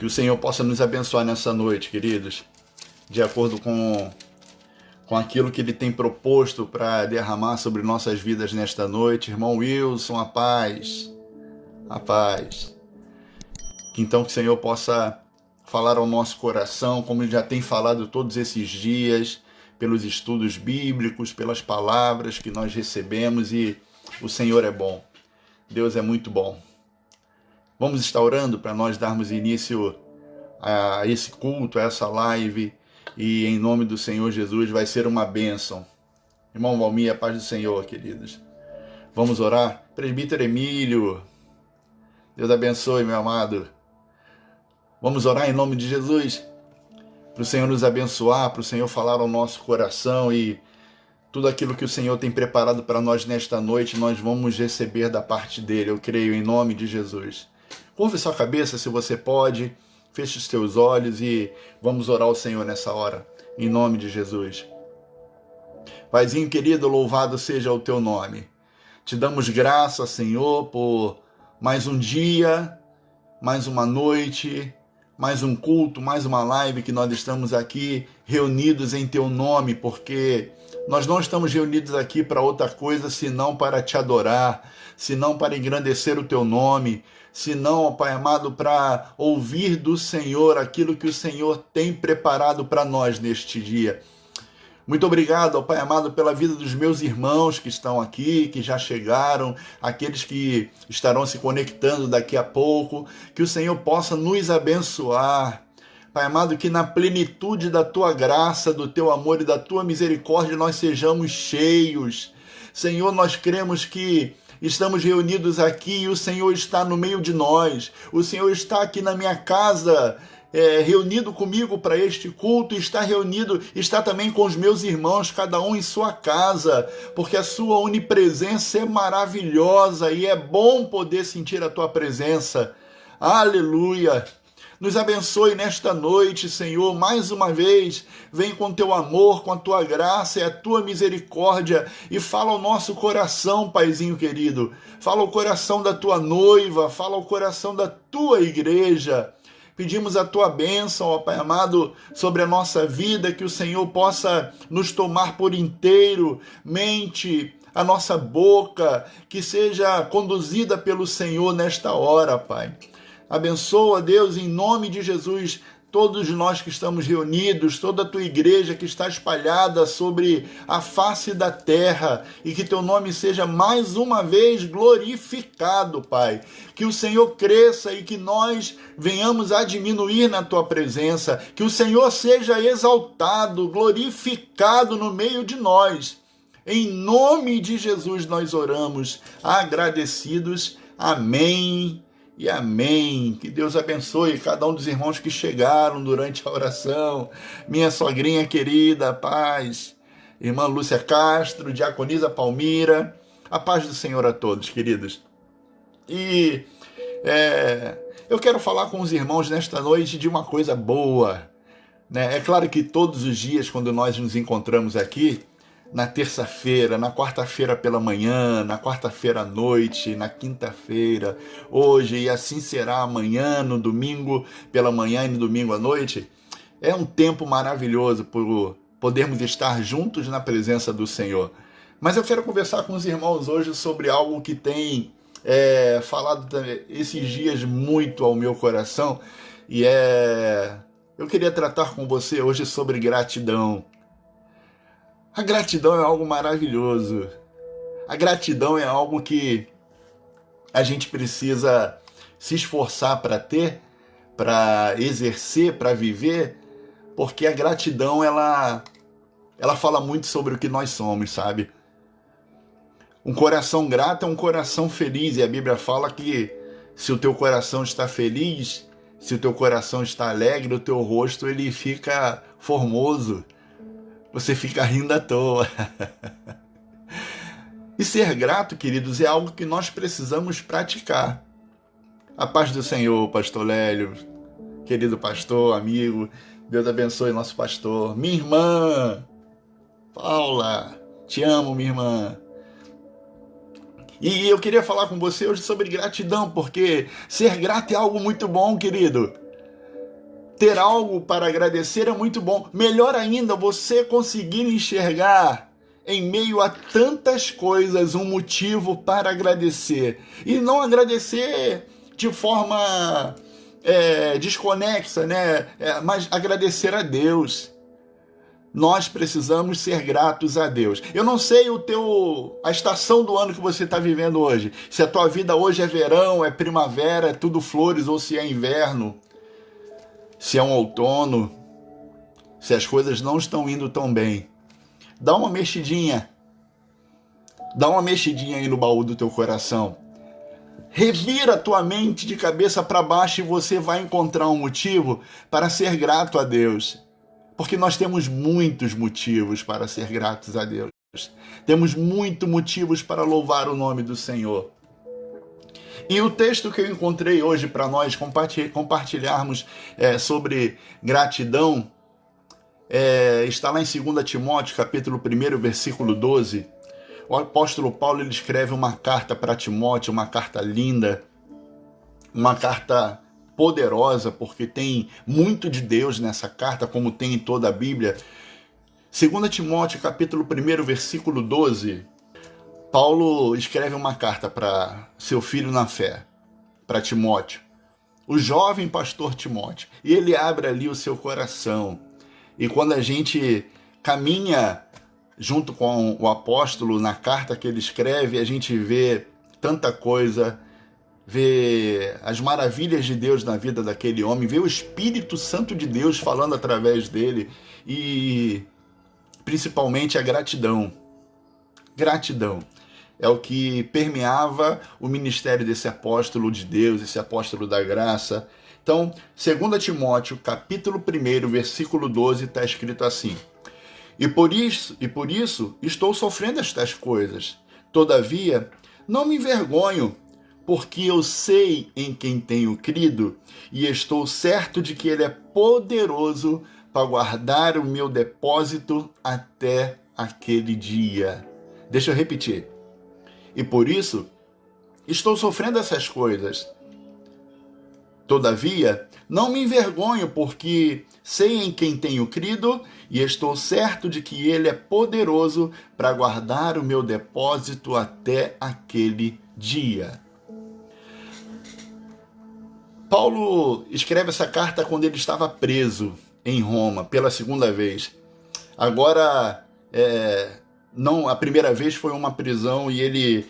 Que o Senhor possa nos abençoar nessa noite, queridos, de acordo com aquilo que Ele tem proposto para derramar sobre nossas vidas nesta noite. Irmão Wilson, a paz, a paz. Então que o Senhor possa falar ao nosso coração, como Ele já tem falado todos esses dias, pelos estudos bíblicos, pelas palavras que nós recebemos, e o Senhor é bom. Deus é muito bom. Vamos estar orando para nós darmos início a esse culto, a essa live, e em nome do Senhor Jesus vai ser uma bênção. Irmão Valmir, a paz do Senhor, queridos. Vamos orar? Presbítero Emílio, Deus abençoe, meu amado. Vamos orar em nome de Jesus, para o Senhor nos abençoar, para o Senhor falar ao nosso coração, e tudo aquilo que o Senhor tem preparado para nós nesta noite, nós vamos receber da parte dele, eu creio, em nome de Jesus. Curve sua cabeça, se você pode, feche os teus olhos e vamos orar ao Senhor nessa hora, em nome de Jesus. Paizinho querido, louvado seja o teu nome. Te damos graça, Senhor, por mais um dia, mais uma noite, mais um culto, mais uma live que nós estamos aqui reunidos em teu nome, porque nós não estamos reunidos aqui para outra coisa senão para te adorar, senão para engrandecer o teu nome, senão, Pai amado, para ouvir do Senhor aquilo que o Senhor tem preparado para nós neste dia. Muito obrigado, Pai amado, pela vida dos meus irmãos que estão aqui, que já chegaram, aqueles que estarão se conectando daqui a pouco, que o Senhor possa nos abençoar. Pai amado, que na plenitude da Tua graça, do Teu amor e da Tua misericórdia nós sejamos cheios. Senhor, nós cremos que estamos reunidos aqui e o Senhor está no meio de nós. O Senhor está aqui na minha casa, reunido comigo para este culto, está também com os meus irmãos, cada um em sua casa, porque a sua onipresença é maravilhosa e é bom poder sentir a tua presença. Aleluia! Nos abençoe nesta noite, Senhor, mais uma vez, vem com teu amor, com a tua graça e a tua misericórdia e fala ao nosso coração, Paizinho querido, fala ao coração da tua noiva, fala ao coração da tua igreja. Pedimos a tua bênção, ó Pai amado, sobre a nossa vida, que o Senhor possa nos tomar por inteiro, mente, a nossa boca, que seja conduzida pelo Senhor nesta hora, Pai. Abençoa, Deus, em nome de Jesus, todos nós que estamos reunidos, toda a tua igreja que está espalhada sobre a face da terra, e que teu nome seja mais uma vez glorificado, Pai. Que o Senhor cresça e que nós venhamos a diminuir na tua presença, que o Senhor seja exaltado, glorificado no meio de nós. Em nome de Jesus nós oramos, agradecidos. Amém. E amém. Que Deus abençoe cada um dos irmãos que chegaram durante a oração. Minha sogrinha querida, paz. Irmã Lúcia Castro, Diaconisa Palmira. A paz do Senhor a todos, queridos. E eu quero falar com os irmãos nesta noite de uma coisa boa, né? É claro que todos os dias, quando nós nos encontramos aqui, na terça-feira, na quarta-feira pela manhã, na quarta-feira à noite, na quinta-feira, hoje, e assim será amanhã, no domingo pela manhã e no domingo à noite, é um tempo maravilhoso por podermos estar juntos na presença do Senhor. Mas eu quero conversar com os irmãos hoje sobre algo que tem falado esses dias muito ao meu coração, e eu queria tratar com você hoje sobre gratidão. A gratidão é algo maravilhoso. A gratidão é algo que a gente precisa se esforçar para ter, para exercer, para viver, porque a gratidão, ela fala muito sobre o que nós somos, sabe? Um coração grato é um coração feliz, e a Bíblia fala que se o teu coração está feliz, se o teu coração está alegre, o teu rosto ele fica formoso. Você fica rindo à toa. E ser grato, queridos, é algo que nós precisamos praticar. A paz do Senhor, pastor Lélio, querido pastor, amigo, Deus abençoe nosso pastor. Minha irmã, Paula, te amo, minha irmã. E eu queria falar com você hoje sobre gratidão, porque ser grato é algo muito bom, querido. ter algo para agradecer é muito bom. Melhor ainda, você conseguir enxergar em meio a tantas coisas um motivo para agradecer. E não agradecer de forma desconexa, né? Mas agradecer a Deus. Nós precisamos ser gratos a Deus. Eu não sei a estação do ano que você está vivendo hoje. Se a tua vida hoje é verão, é primavera, é tudo flores, ou se é inverno, se é um outono, se as coisas não estão indo tão bem. Dá uma mexidinha. Dá uma mexidinha aí no baú do teu coração. Revira a tua mente de cabeça para baixo e você vai encontrar um motivo para ser grato a Deus. Porque nós temos muitos motivos para ser gratos a Deus. Temos muitos motivos para louvar o nome do Senhor. E o texto que eu encontrei hoje para nós compartilharmos sobre gratidão está lá em 2 Timóteo, capítulo 1, versículo 12. O apóstolo Paulo ele escreve uma carta para Timóteo, uma carta linda, uma carta poderosa, porque tem muito de Deus nessa carta, como tem em toda a Bíblia. 2 Timóteo, capítulo 1, versículo 12, Paulo escreve uma carta para seu filho na fé, para Timóteo, o jovem pastor Timóteo, e ele abre ali o seu coração. E quando a gente caminha junto com o apóstolo na carta que ele escreve, a gente vê tanta coisa, vê as maravilhas de Deus na vida daquele homem, vê o Espírito Santo de Deus falando através dele e principalmente a gratidão. Gratidão é o que permeava o ministério desse apóstolo de Deus, esse apóstolo da graça. Então, 2 Timóteo, capítulo 1, versículo 12, está escrito assim: E por isso estou sofrendo estas coisas. Todavia, não me envergonho, porque eu sei em quem tenho crido, e estou certo de que ele é poderoso para guardar o meu depósito até aquele dia. Deixa eu repetir. E por isso, estou sofrendo essas coisas. Todavia, não me envergonho, porque sei em quem tenho crido, e estou certo de que ele é poderoso para guardar o meu depósito até aquele dia. Paulo escreve essa carta quando ele estava preso em Roma pela segunda vez. Agora, não, a primeira vez foi uma prisão e ele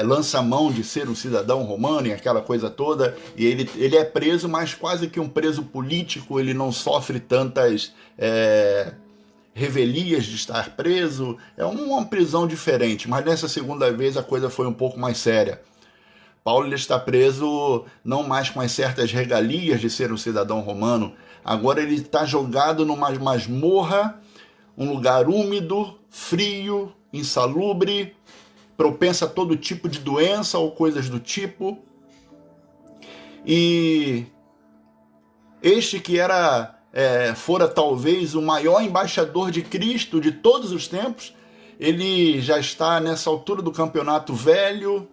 lança a mão de ser um cidadão romano e aquela coisa toda. E ele é preso, mas quase que um preso político. Ele não sofre tantas revelias de estar preso. É uma prisão diferente, mas nessa segunda vez a coisa foi um pouco mais séria. Paulo ele está preso não mais com as certas regalias de ser um cidadão romano. Agora ele está jogado numa masmorra, um lugar úmido, frio, insalubre, propenso a todo tipo de doença ou coisas do tipo. E este que fora talvez o maior embaixador de Cristo de todos os tempos, ele já está nessa altura do campeonato velho,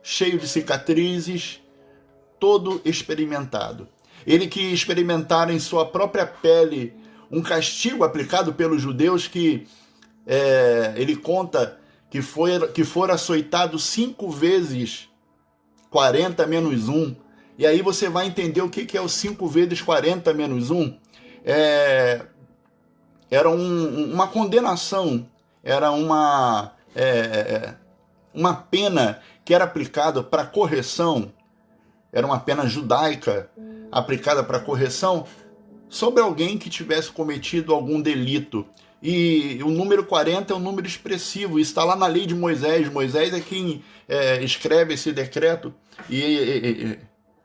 cheio de cicatrizes, todo experimentado. Ele que experimentara em sua própria pele um castigo aplicado pelos judeus que ele conta que fora açoitado 5 vezes 40 menos 1. E aí você vai entender o que é o 5 vezes 40 menos 1. Era uma condenação, era uma pena que era aplicada para correção, era uma pena judaica aplicada para correção sobre alguém que tivesse cometido algum delito. E o número 40 é um número expressivo, isso está lá na lei de Moisés. Moisés é quem escreve esse decreto, e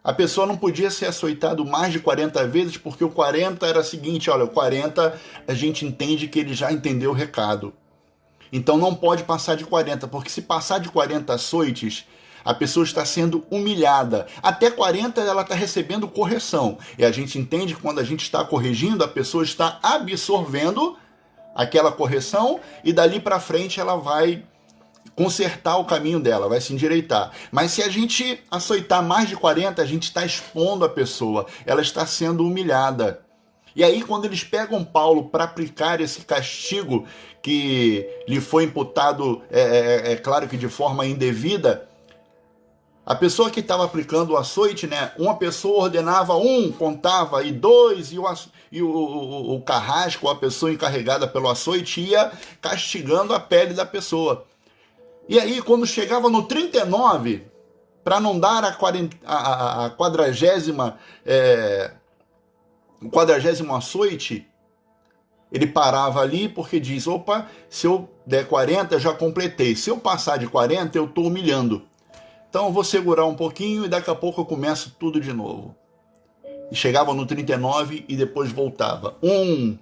a pessoa não podia ser açoitado mais de 40 vezes, porque o 40 era o seguinte, olha, o 40 a gente entende que ele já entendeu o recado. Então não pode passar de 40, porque se passar de 40 açoites, a pessoa está sendo humilhada. Até 40 ela está recebendo correção. E a gente entende que quando a gente está corrigindo, a pessoa está absorvendo aquela correção e dali para frente ela vai consertar o caminho dela, vai se endireitar. Mas se a gente açoitar mais de 40, a gente está expondo a pessoa. Ela está sendo humilhada. E aí, quando eles pegam Paulo para aplicar esse castigo que lhe foi imputado, é claro que de forma indevida, a pessoa que estava aplicando o açoite, né? Uma pessoa ordenava um, contava, e dois, e o carrasco, a pessoa encarregada pelo açoite, ia castigando a pele da pessoa. E aí, quando chegava no 39, para não dar a 40ª, o 40º açoite, ele parava ali porque diz, opa, se eu der 40, já completei. Se eu passar de 40, eu estou humilhando. Então eu vou segurar um pouquinho e daqui a pouco eu começo tudo de novo. E chegava no 39 e depois voltava. 1,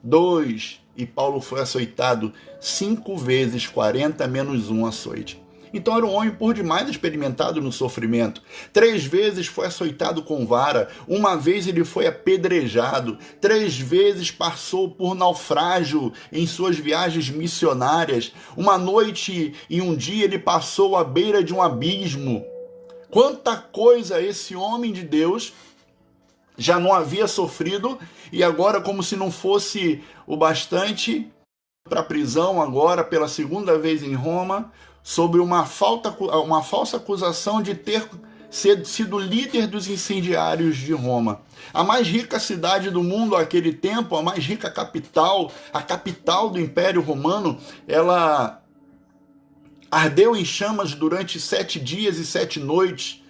2, e Paulo foi açoitado 5 vezes 40 menos 1 açoite. Então era um homem por demais experimentado no sofrimento. 3 vezes foi açoitado com vara, 1 vez ele foi apedrejado, 3 vezes passou por naufrágio em suas viagens missionárias. 1 noite e 1 dia ele passou à beira de um abismo. Quanta coisa esse homem de Deus já não havia sofrido, e agora, como se não fosse o bastante, para a prisão agora pela 2ª vez em Roma, sobre uma falsa acusação de ter sido líder dos incendiários de Roma. A mais rica cidade do mundo àquele tempo, a mais rica capital, a capital do Império Romano, ela ardeu em chamas durante 7 dias e 7 noites,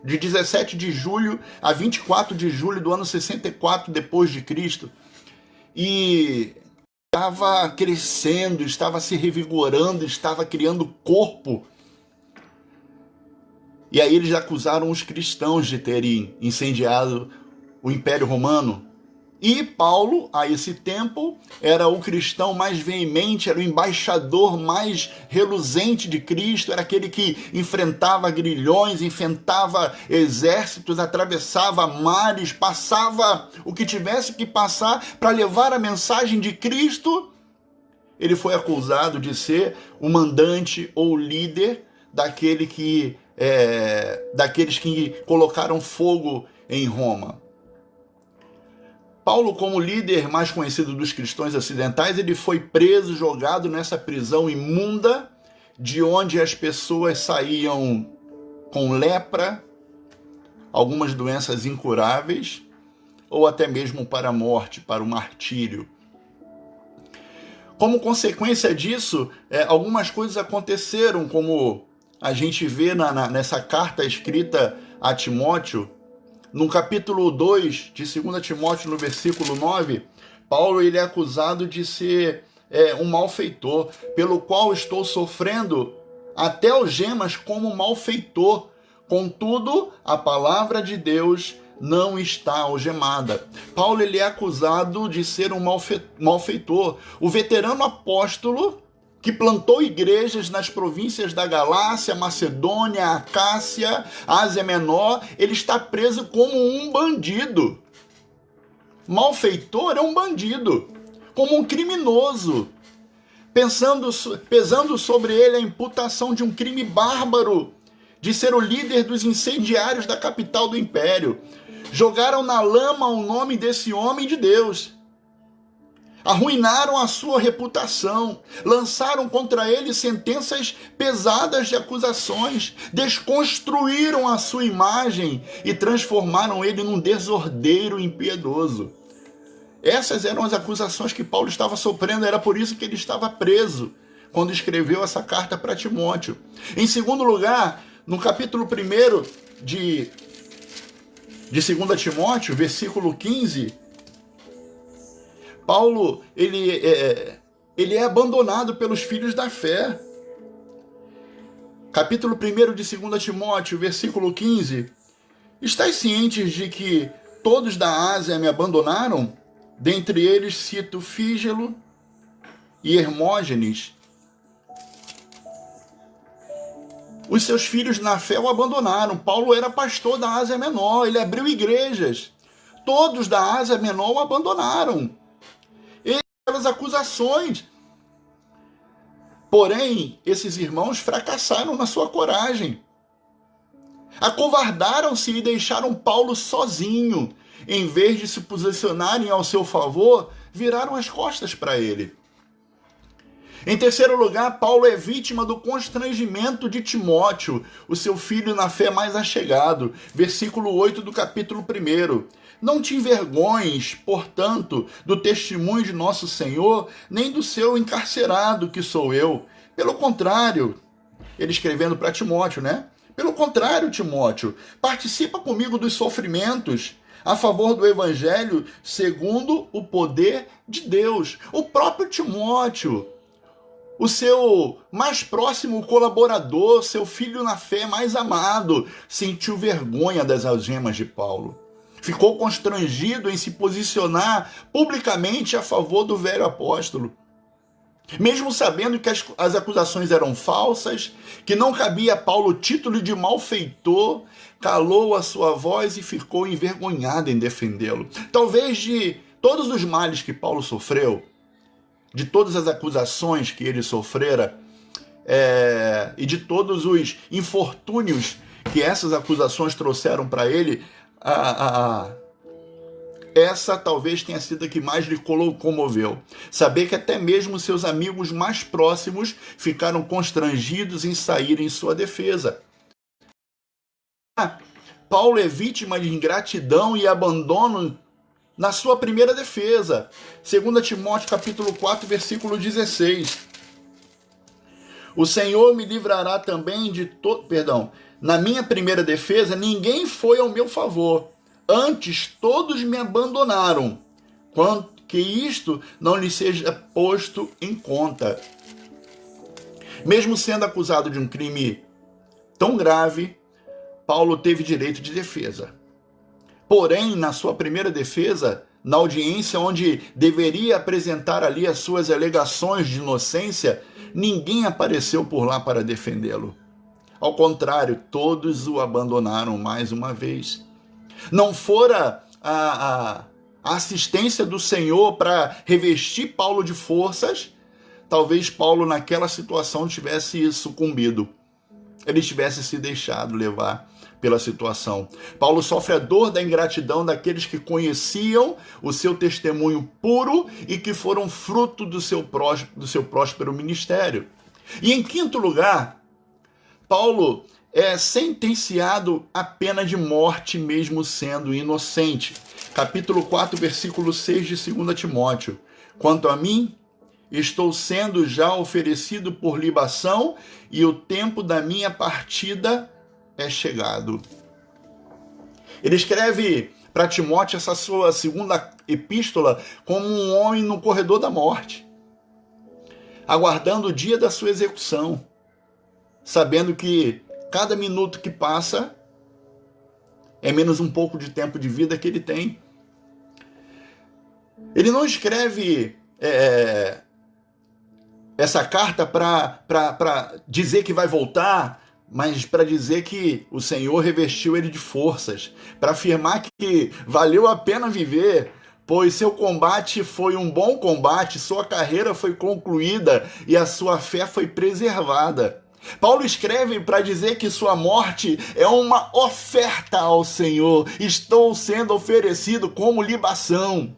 de 17 de julho a 24 de julho do ano 64 depois de Cristo. E estava crescendo, estava se revigorando, estava criando corpo. E aí eles acusaram os cristãos de terem incendiado o Império Romano. E Paulo, a esse tempo, era o cristão mais veemente, era o embaixador mais reluzente de Cristo, era aquele que enfrentava grilhões, enfrentava exércitos, atravessava mares, passava o que tivesse que passar para levar a mensagem de Cristo. Ele foi acusado de ser o mandante ou líder daqueles que colocaram fogo em Roma. Paulo, como líder mais conhecido dos cristãos ocidentais, ele foi preso, jogado nessa prisão imunda, de onde as pessoas saíam com lepra, algumas doenças incuráveis, ou até mesmo para a morte, para o martírio. Como consequência disso, algumas coisas aconteceram, como a gente vê nessa carta escrita a Timóteo. No capítulo 2 de 2 Timóteo, no versículo 9, Paulo ele é acusado de ser um malfeitor, pelo qual estou sofrendo até algemas como malfeitor. Contudo, a palavra de Deus não está algemada. Paulo ele é acusado de ser um malfeitor. O veterano apóstolo que plantou igrejas nas províncias da Galácia, Macedônia, Acácia, Ásia Menor, ele está preso como um bandido. Malfeitor é um bandido, como um criminoso, pesando sobre ele a imputação de um crime bárbaro, de ser o líder dos incendiários da capital do império. Jogaram na lama o nome desse homem de Deus. Arruinaram a sua reputação, lançaram contra ele sentenças pesadas de acusações, desconstruíram a sua imagem e transformaram ele num desordeiro impiedoso. Essas eram as acusações que Paulo estava sofrendo, era por isso que ele estava preso, quando escreveu essa carta para Timóteo. Em segundo lugar, no capítulo 1 de 2 Timóteo, versículo 15, Paulo, ele é abandonado pelos filhos da fé. Capítulo 1 de 2 Timóteo, versículo 15. Estais cientes de que todos da Ásia me abandonaram? Dentre eles cito Fígelo e Hermógenes. Os seus filhos na fé o abandonaram. Paulo era pastor da Ásia Menor, ele abriu igrejas. Todos da Ásia Menor o abandonaram. Pelas acusações. Porém, esses irmãos fracassaram na sua coragem. Acovardaram-se e deixaram Paulo sozinho. em vez de se posicionarem ao seu favor, viraram as costas para ele. Em terceiro lugar, Paulo é vítima do constrangimento de Timóteo, o seu filho na fé mais achegado. Versículo 8 do capítulo 1. Não te envergonhes, portanto, do testemunho de nosso Senhor, nem do seu encarcerado, que sou eu. Pelo contrário, ele escrevendo para Timóteo, né? Pelo contrário, Timóteo, participa comigo dos sofrimentos a favor do Evangelho segundo o poder de Deus. O próprio Timóteo, o seu mais próximo colaborador, seu filho na fé mais amado, sentiu vergonha das algemas de Paulo. Ficou constrangido em se posicionar publicamente a favor do velho apóstolo. Mesmo sabendo que as acusações eram falsas, que não cabia a Paulo o título de malfeitor, calou a sua voz e ficou envergonhado em defendê-lo. Talvez de todos os males que Paulo sofreu, de todas as acusações que ele sofrera, e de todos os infortúnios que essas acusações trouxeram para ele, essa talvez tenha sido a que mais lhe comoveu. Saber que até mesmo seus amigos mais próximos ficaram constrangidos em sair em sua defesa. Paulo é vítima de ingratidão e abandono na sua primeira defesa. 2 Timóteo capítulo 4, versículo 16. O Senhor me livrará também de todo... Na minha primeira defesa, ninguém foi ao meu favor. Antes, todos me abandonaram. Quanto que isto não lhe seja posto em conta. Mesmo sendo acusado de um crime tão grave, Paulo teve direito de defesa. Porém, na sua primeira defesa, na audiência onde deveria apresentar ali as suas alegações de inocência, ninguém apareceu por lá para defendê-lo. Ao contrário, todos o abandonaram mais uma vez. Não fora a assistência do Senhor para revestir Paulo de forças, talvez Paulo naquela situação tivesse sucumbido. Ele tivesse se deixado levar pela situação. Paulo sofre a dor da ingratidão daqueles que conheciam o seu testemunho puro e que foram fruto do seu próspero ministério. E em quinto lugar, Paulo é sentenciado à pena de morte mesmo sendo inocente. Capítulo 4, versículo 6 de 2 Timóteo. Quanto a mim, estou sendo já oferecido por libação e o tempo da minha partida é chegado. Ele escreve para Timóteo essa sua segunda epístola como um homem no corredor da morte, aguardando o dia da sua execução, sabendo que cada minuto que passa é menos um pouco de tempo de vida que ele tem. Ele não escreve essa carta para dizer que vai voltar, mas para dizer que o Senhor revestiu ele de forças, para afirmar que valeu a pena viver, pois seu combate foi um bom combate, sua carreira foi concluída e a sua fé foi preservada. Paulo escreve para dizer que sua morte é uma oferta ao Senhor. Estou sendo oferecido como libação.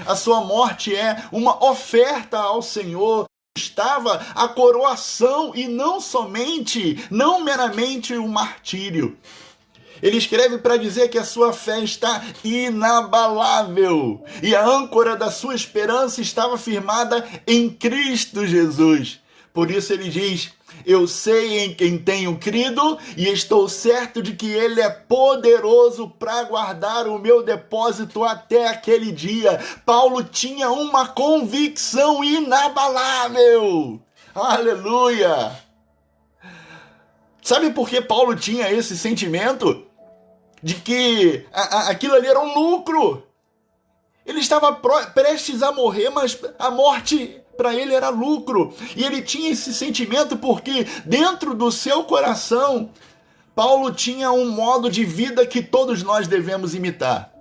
A sua morte é uma oferta ao Senhor. Estava a coroação e não meramente o martírio. Ele escreve para dizer que a sua fé está inabalável e a âncora da sua esperança estava firmada em Cristo Jesus. Por isso ele diz: eu sei em quem tenho crido e estou certo de que ele é poderoso para guardar o meu depósito até aquele dia. Paulo tinha uma convicção inabalável. Aleluia! Sabe por que Paulo tinha esse sentimento? De que aquilo ali era um lucro. Ele estava prestes a morrer, mas a morte para ele era lucro. E ele tinha esse sentimento porque dentro do seu coração, Paulo tinha um modo de vida que todos nós devemos imitar.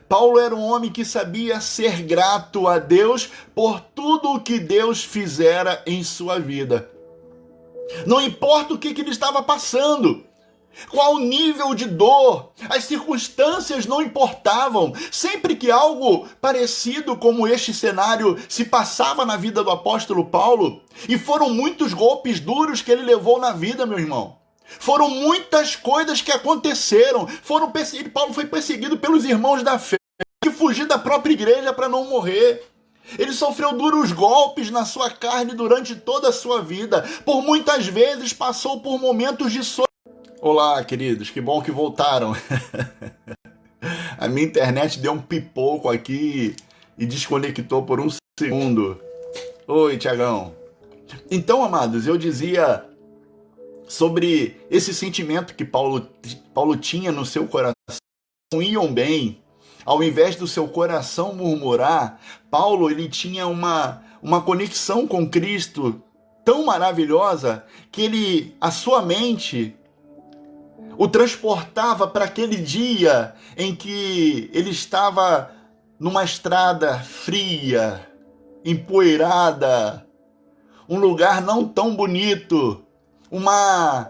Paulo era um homem que sabia ser grato a Deus por tudo o que Deus fizera em sua vida. Não importa o que ele estava passando. Qual o nível de dor? As circunstâncias não importavam. Sempre que algo parecido como este cenário se passava na vida do apóstolo Paulo, e foram muitos golpes duros que ele levou na vida, meu irmão. Foram muitas coisas que aconteceram. Paulo foi perseguido pelos irmãos da fé, que fugir da própria igreja para não morrer. Ele sofreu duros golpes na sua carne durante toda a sua vida. Por muitas vezes passou por momentos de solidão. Olá, queridos, que bom que voltaram. A minha internet deu um pipoco aqui e desconectou por um segundo. Oi, Tiagão. Então, amados, eu dizia sobre esse sentimento que Paulo tinha no seu coração. Não iam bem. Ao invés do seu coração murmurar, Paulo ele tinha uma conexão com Cristo tão maravilhosa que a sua mente o transportava para aquele dia em que ele estava numa estrada fria, empoeirada, um lugar não tão bonito, uma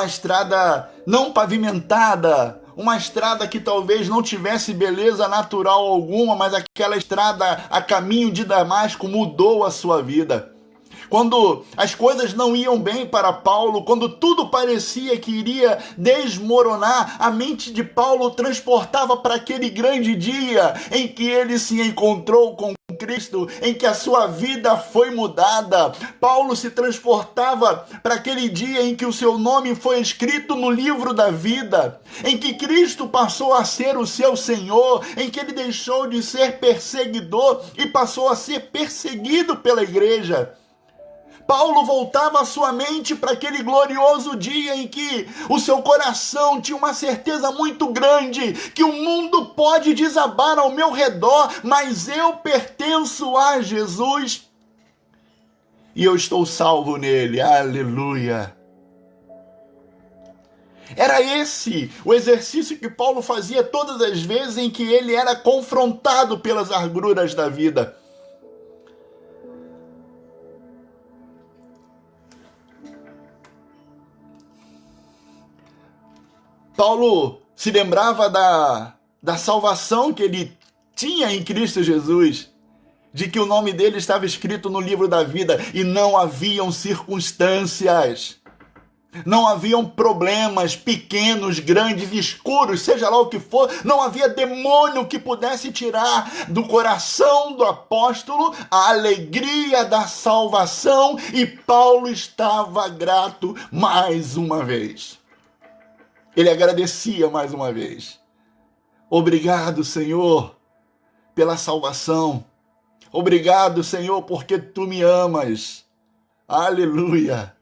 estrada não pavimentada, uma estrada que talvez não tivesse beleza natural alguma, mas aquela estrada a caminho de Damasco mudou a sua vida. Quando as coisas não iam bem para Paulo, quando tudo parecia que iria desmoronar, a mente de Paulo transportava para aquele grande dia em que ele se encontrou com Cristo, em que a sua vida foi mudada. Paulo se transportava para aquele dia em que o seu nome foi escrito no livro da vida, em que Cristo passou a ser o seu Senhor, em que ele deixou de ser perseguidor e passou a ser perseguido pela igreja. Paulo voltava a sua mente para aquele glorioso dia em que o seu coração tinha uma certeza muito grande que o mundo pode desabar ao meu redor, mas eu pertenço a Jesus e eu estou salvo nele. Aleluia! Era esse o exercício que Paulo fazia todas as vezes em que ele era confrontado pelas agruras da vida. Paulo se lembrava da salvação que ele tinha em Cristo Jesus, de que o nome dele estava escrito no livro da vida e não haviam circunstâncias, não haviam problemas pequenos, grandes, escuros, seja lá o que for, não havia demônio que pudesse tirar do coração do apóstolo a alegria da salvação, e Paulo estava grato mais uma vez. Ele agradecia mais uma vez. Obrigado, Senhor, pela salvação. Obrigado, Senhor, porque Tu me amas. Aleluia.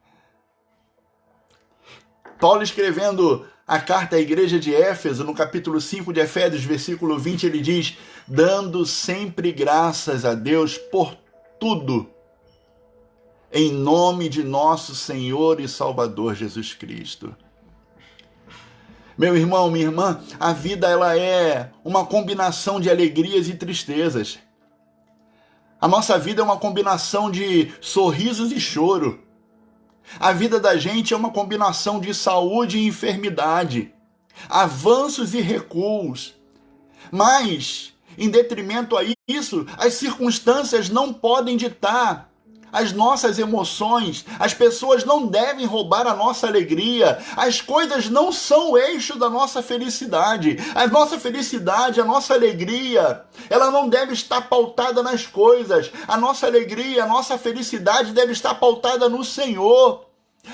Paulo, escrevendo a carta à igreja de Éfeso, no capítulo 5 de Efésios, versículo 20, ele diz: dando sempre graças a Deus por tudo, em nome de nosso Senhor e Salvador Jesus Cristo. Meu irmão, minha irmã, a vida ela é uma combinação de alegrias e tristezas. A nossa vida é uma combinação de sorrisos e choro. A vida da gente é uma combinação de saúde e enfermidade, avanços e recuos. Mas, em detrimento a isso, as circunstâncias não podem ditar as nossas emoções. As pessoas não devem roubar a nossa alegria. As coisas não são o eixo da nossa felicidade. A nossa felicidade, a nossa alegria, ela não deve estar pautada nas coisas. A nossa alegria, a nossa felicidade deve estar pautada no Senhor.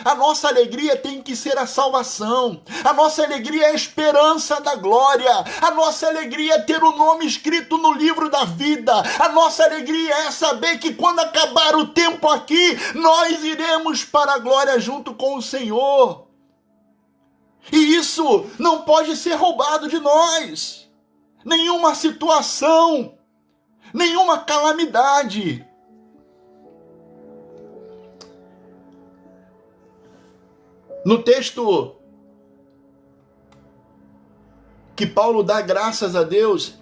A nossa alegria tem que ser a salvação. A nossa alegria é a esperança da glória. A nossa alegria é ter o nome escrito no livro da vida. A nossa alegria é saber que quando acabar o tempo aqui, nós iremos para a glória junto com o Senhor. E isso não pode ser roubado de nós. Nenhuma situação, nenhuma calamidade. No texto que Paulo dá graças a Deus,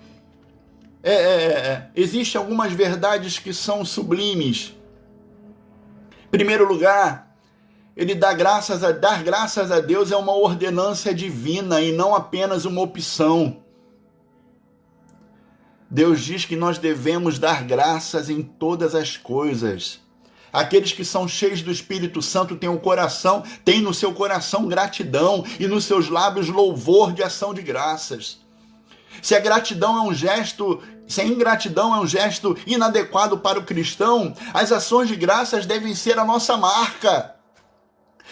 existem algumas verdades que são sublimes. Em primeiro lugar, Ele dar graças a Deus é uma ordenança divina e não apenas uma opção. Deus diz que nós devemos dar graças em todas as coisas. Aqueles que são cheios do Espírito Santo têm no seu coração gratidão e nos seus lábios louvor de ação de graças. Se a ingratidão é um gesto inadequado para o cristão, as ações de graças devem ser a nossa marca.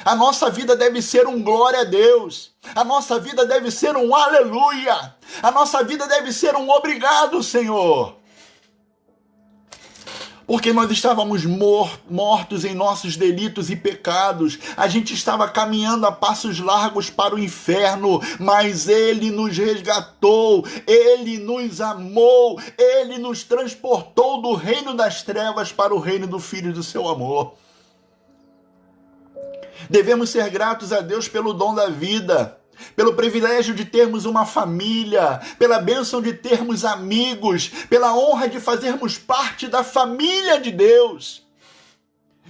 A nossa vida deve ser um glória a Deus. A nossa vida deve ser um aleluia. A nossa vida deve ser um obrigado, Senhor. Porque nós estávamos mortos em nossos delitos e pecados. A gente estava caminhando a passos largos para o inferno, mas Ele nos resgatou, Ele nos amou, Ele nos transportou do reino das trevas para o reino do Filho do seu amor. Devemos ser gratos a Deus pelo dom da vida, pelo privilégio de termos uma família, pela bênção de termos amigos, pela honra de fazermos parte da família de Deus.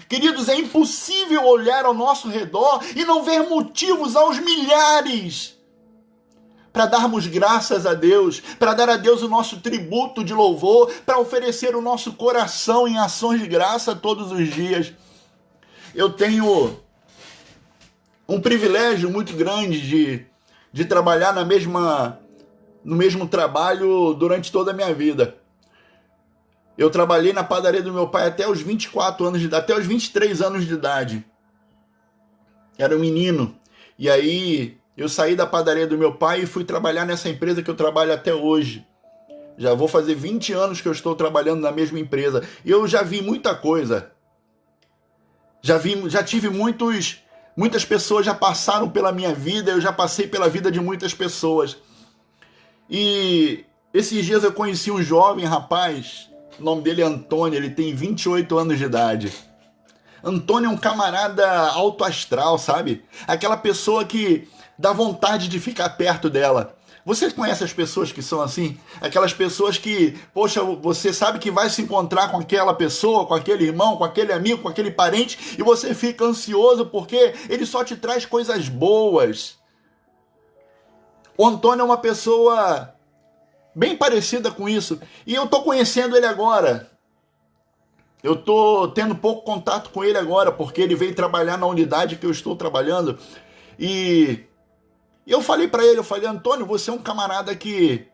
Queridos, é impossível olhar ao nosso redor e não ver motivos aos milhares para darmos graças a Deus, para dar a Deus o nosso tributo de louvor, para oferecer o nosso coração em ações de graça todos os dias. Eu tenho um privilégio muito grande de trabalhar no mesmo trabalho durante toda a minha vida. Eu trabalhei na padaria do meu pai até os 24 anos de idade, até os 23 anos de idade. Era um menino. E aí eu saí da padaria do meu pai e fui trabalhar nessa empresa que eu trabalho até hoje. Já vou fazer 20 anos que eu estou trabalhando na mesma empresa. Eu já vi muita coisa. Já tive muitas pessoas já passaram pela minha vida, eu já passei pela vida de muitas pessoas. E esses dias eu conheci um jovem rapaz, o nome dele é Antônio, ele tem 28 anos de idade. Antônio é um camarada alto astral, sabe? Aquela pessoa que dá vontade de ficar perto dela. Você conhece as pessoas que são assim? Aquelas pessoas que, poxa, você sabe que vai se encontrar com aquela pessoa, com aquele irmão, com aquele amigo, com aquele parente, e você fica ansioso porque ele só te traz coisas boas. O Antônio é uma pessoa bem parecida com isso. E eu tô conhecendo ele agora. Eu tô tendo pouco contato com ele agora, porque ele veio trabalhar na unidade que eu estou trabalhando. E eu falei para ele, Antônio, você é um camarada que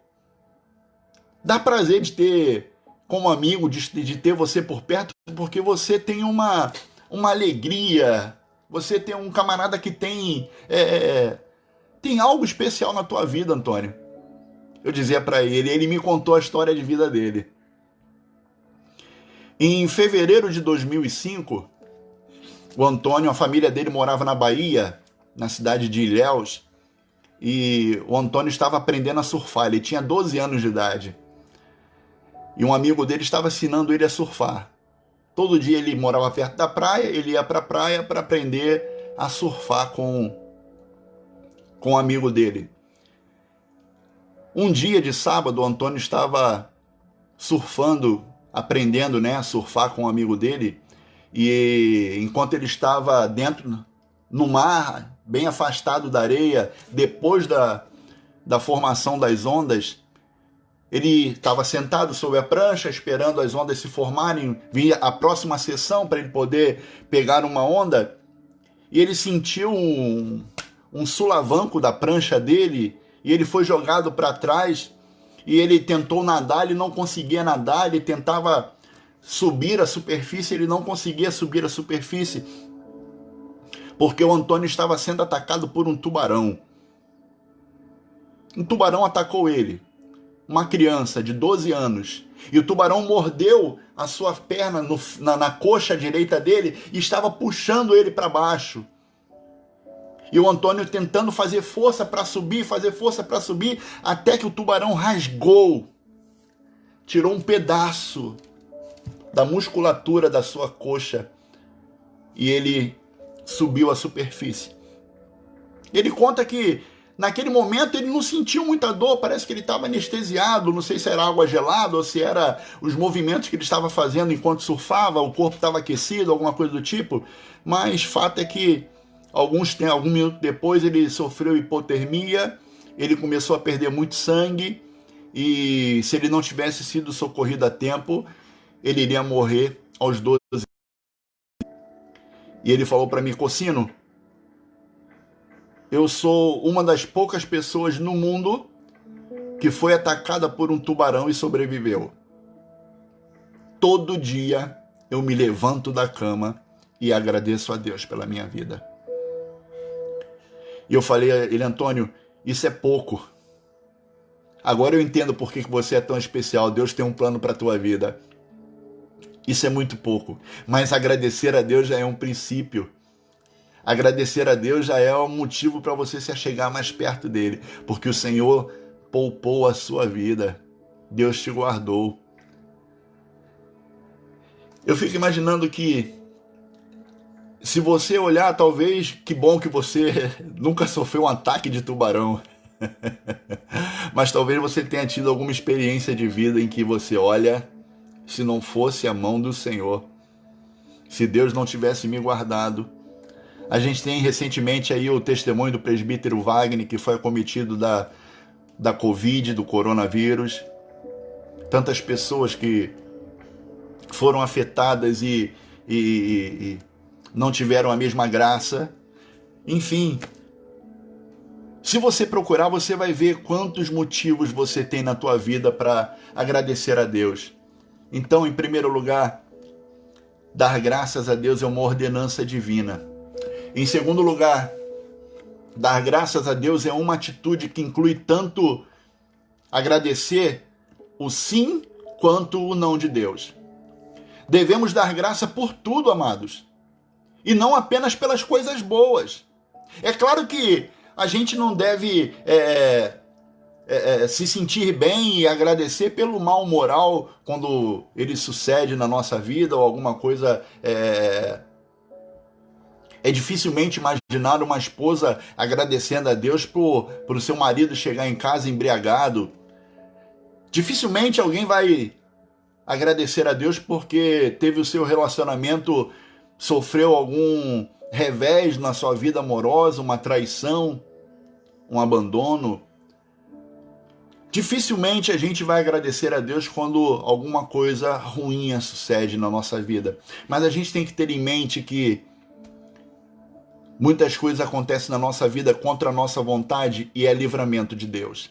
dá prazer de ter como amigo, de ter você por perto, porque você tem uma alegria, você tem um camarada que tem algo especial na tua vida, Antônio. Eu dizia para ele me contou a história de vida dele. Em fevereiro de 2005, o Antônio, a família dele morava na Bahia, na cidade de Ilhéus, e o Antônio estava aprendendo a surfar, ele tinha 12 anos de idade. E um amigo dele estava ensinando ele a surfar. Todo dia ele morava perto da praia, ele ia para a praia para aprender a surfar com um amigo dele. Um dia de sábado, o Antônio estava surfando, aprendendo, a surfar com um amigo dele, e enquanto ele estava dentro, no mar, bem afastado da areia, depois da formação das ondas, ele estava sentado sobre a prancha, esperando as ondas se formarem, vir a próxima sessão para ele poder pegar uma onda, e ele sentiu um sulavanco da prancha dele, e ele foi jogado para trás, e ele tentou nadar, ele não conseguia nadar, ele tentava subir a superfície, ele não conseguia subir a superfície, porque o Antônio estava sendo atacado por um tubarão. Um tubarão atacou ele, uma criança de 12 anos, e o tubarão mordeu a sua perna na coxa direita dele e estava puxando ele para baixo. E o Antônio tentando fazer força para subir, até que o tubarão rasgou, tirou um pedaço da musculatura da sua coxa e ele subiu à superfície. Ele conta que naquele momento ele não sentiu muita dor, parece que ele estava anestesiado, não sei se era água gelada ou se era os movimentos que ele estava fazendo enquanto surfava, o corpo estava aquecido, alguma coisa do tipo, mas fato é que algum minuto depois ele sofreu hipotermia, ele começou a perder muito sangue e se ele não tivesse sido socorrido a tempo, ele iria morrer aos 12 anos. E ele falou para mim, Cocino, eu sou uma das poucas pessoas no mundo que foi atacada por um tubarão e sobreviveu. Todo dia eu me levanto da cama e agradeço a Deus pela minha vida. E eu falei a ele, Antônio, isso é pouco. Agora eu entendo por que você é tão especial. Deus tem um plano para a tua vida. Isso é muito pouco. Mas agradecer a Deus já é um princípio. Agradecer a Deus já é um motivo para você se achegar mais perto dele. Porque o Senhor poupou a sua vida. Deus te guardou. Eu fico imaginando que se você olhar, talvez, que bom que você nunca sofreu um ataque de tubarão. Mas talvez você tenha tido alguma experiência de vida em que você olha, se não fosse a mão do Senhor, se Deus não tivesse me guardado. A gente tem recentemente aí o testemunho do presbítero Wagner, que foi acometido da Covid, do coronavírus. Tantas pessoas que foram afetadas e não tiveram a mesma graça. Enfim, se você procurar, você vai ver quantos motivos você tem na tua vida para agradecer a Deus. Então, em primeiro lugar, dar graças a Deus é uma ordenança divina. Em segundo lugar, dar graças a Deus é uma atitude que inclui tanto agradecer o sim quanto o não de Deus. Devemos dar graça por tudo, amados, e não apenas pelas coisas boas. É claro que a gente não deve se sentir bem e agradecer pelo mal moral quando ele sucede na nossa vida ou alguma coisa. É dificilmente imaginar uma esposa agradecendo a Deus por o seu marido chegar em casa embriagado. Dificilmente alguém vai agradecer a Deus porque teve o seu relacionamento, sofreu algum revés na sua vida amorosa, uma traição, um abandono. Dificilmente a gente vai agradecer a Deus quando alguma coisa ruim sucede na nossa vida. Mas a gente tem que ter em mente que muitas coisas acontecem na nossa vida contra a nossa vontade e é livramento de Deus.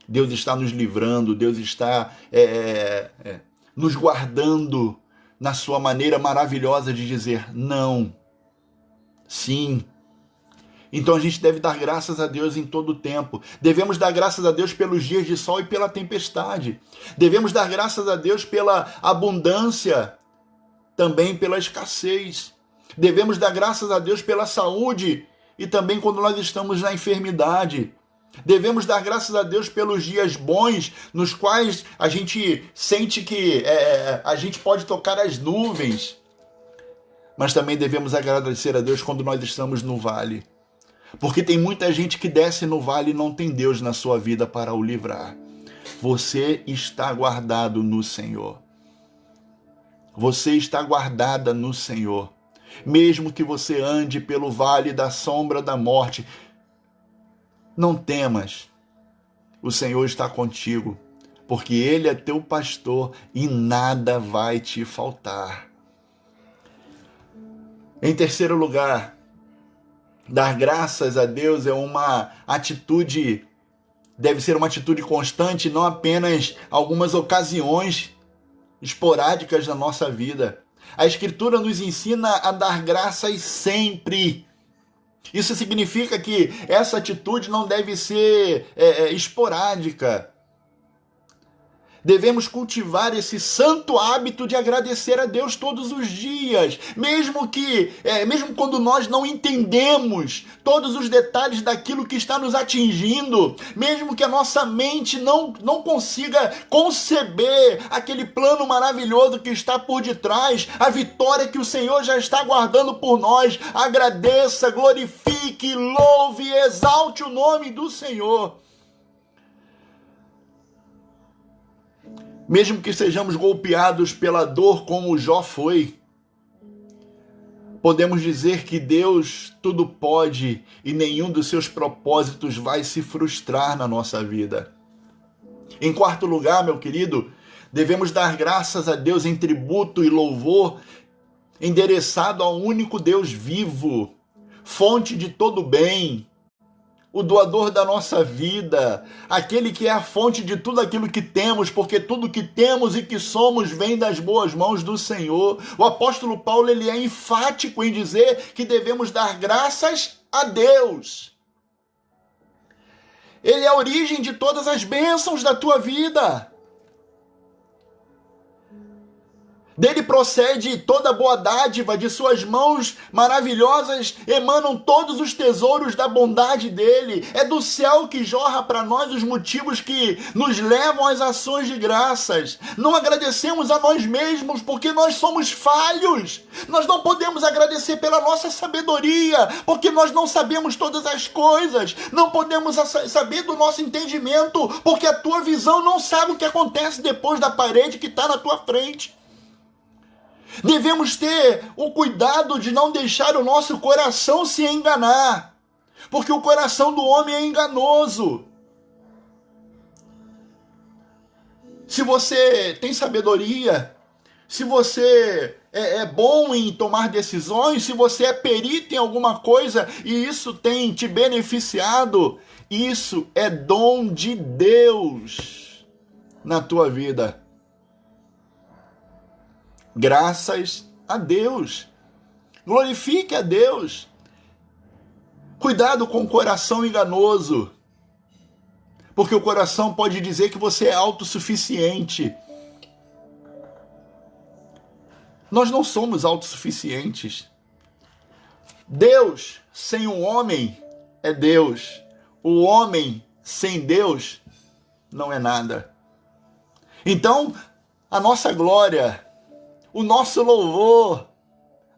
Deus está nos livrando, Deus está nos guardando na sua maneira maravilhosa de dizer não, sim. Então a gente deve dar graças a Deus em todo o tempo. Devemos dar graças a Deus pelos dias de sol e pela tempestade. Devemos dar graças a Deus pela abundância, também pela escassez. Devemos dar graças a Deus pela saúde e também quando nós estamos na enfermidade. Devemos dar graças a Deus pelos dias bons, nos quais a gente sente que a gente pode tocar as nuvens. Mas também devemos agradecer a Deus quando nós estamos no vale. Porque tem muita gente que desce no vale e não tem Deus na sua vida para o livrar. Você está guardado no Senhor. Você está guardada no Senhor. Mesmo que você ande pelo vale da sombra da morte, não temas, o Senhor está contigo, porque Ele é teu pastor e nada vai te faltar. Em terceiro lugar, dar graças a Deus é uma atitude, deve ser uma atitude constante, não apenas algumas ocasiões esporádicas na nossa vida. A Escritura nos ensina a dar graças sempre. Isso significa que essa atitude não deve ser esporádica. Devemos cultivar esse santo hábito de agradecer a Deus todos os dias, mesmo quando nós não entendemos todos os detalhes daquilo que está nos atingindo, mesmo que a nossa mente não consiga conceber aquele plano maravilhoso que está por detrás, a vitória que o Senhor já está guardando por nós. Agradeça, glorifique, louve e exalte o nome do Senhor. Mesmo que sejamos golpeados pela dor como Jó foi, podemos dizer que Deus tudo pode e nenhum dos seus propósitos vai se frustrar na nossa vida. Em quarto lugar, meu querido, devemos dar graças a Deus em tributo e louvor endereçado ao único Deus vivo, fonte de todo bem, o doador da nossa vida, aquele que é a fonte de tudo aquilo que temos, porque tudo que temos e que somos vem das boas mãos do Senhor. O apóstolo Paulo, ele é enfático em dizer que devemos dar graças a Deus. Ele é a origem de todas as bênçãos da tua vida. Dele procede toda boa dádiva, de suas mãos maravilhosas emanam todos os tesouros da bondade dele. É do céu que jorra para nós os motivos que nos levam às ações de graças. Não agradecemos a nós mesmos porque nós somos falhos. Nós não podemos agradecer pela nossa sabedoria, porque nós não sabemos todas as coisas. Não podemos saber do nosso entendimento, porque a tua visão não sabe o que acontece depois da parede que está na tua frente. Devemos ter o cuidado de não deixar o nosso coração se enganar, porque o coração do homem é enganoso. Se você tem sabedoria, se você é bom em tomar decisões, se você é perito em alguma coisa e isso tem te beneficiado, isso é dom de Deus na tua vida. Graças a Deus. Glorifique a Deus. Cuidado com o coração enganoso, porque o coração pode dizer que você é autossuficiente. Nós não somos autossuficientes. Deus sem o homem é Deus. O homem sem Deus não é nada. Então, a nossa glória, o nosso louvor,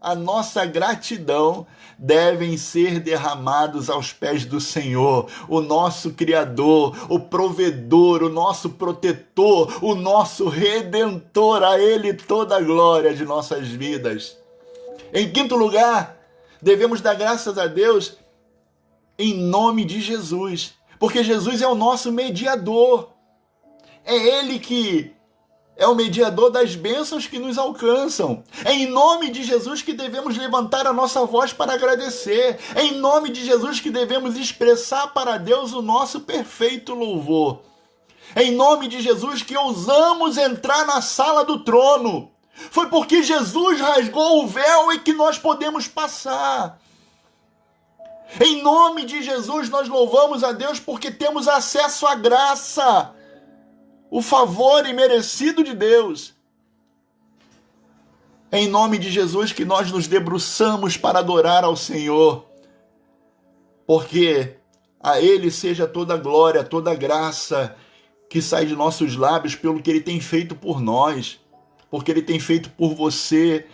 a nossa gratidão devem ser derramados aos pés do Senhor, o nosso Criador, o provedor, o nosso protetor, o nosso Redentor. A Ele toda a glória de nossas vidas. Em quinto lugar, devemos dar graças a Deus em nome de Jesus, porque Jesus é o nosso mediador. É Ele que é o mediador das bênçãos que nos alcançam. É em nome de Jesus que devemos levantar a nossa voz para agradecer. É em nome de Jesus que devemos expressar para Deus o nosso perfeito louvor. É em nome de Jesus que ousamos entrar na sala do trono. Foi porque Jesus rasgou o véu e que nós podemos passar. Em nome de Jesus nós louvamos a Deus porque temos acesso à graça, o favor imerecido de Deus. É em nome de Jesus que nós nos debruçamos para adorar ao Senhor, porque a Ele seja toda a glória, toda a graça que sai de nossos lábios pelo que Ele tem feito por nós, porque Ele tem feito por você,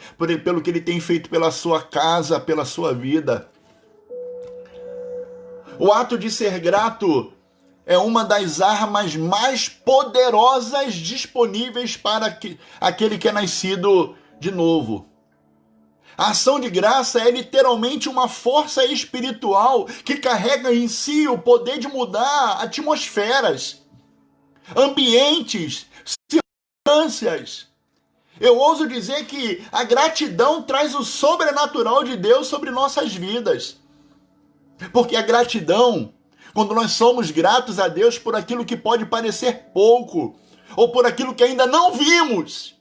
pelo que Ele tem feito pela sua casa, pela sua vida. O ato de ser grato é uma das armas mais poderosas disponíveis para aquele que é nascido de novo. A ação de graça é literalmente uma força espiritual que carrega em si o poder de mudar atmosferas, ambientes, circunstâncias. Eu ouso dizer que a gratidão traz o sobrenatural de Deus sobre nossas vidas. Porque a gratidão, quando nós somos gratos a Deus por aquilo que pode parecer pouco, ou por aquilo que ainda não vimos,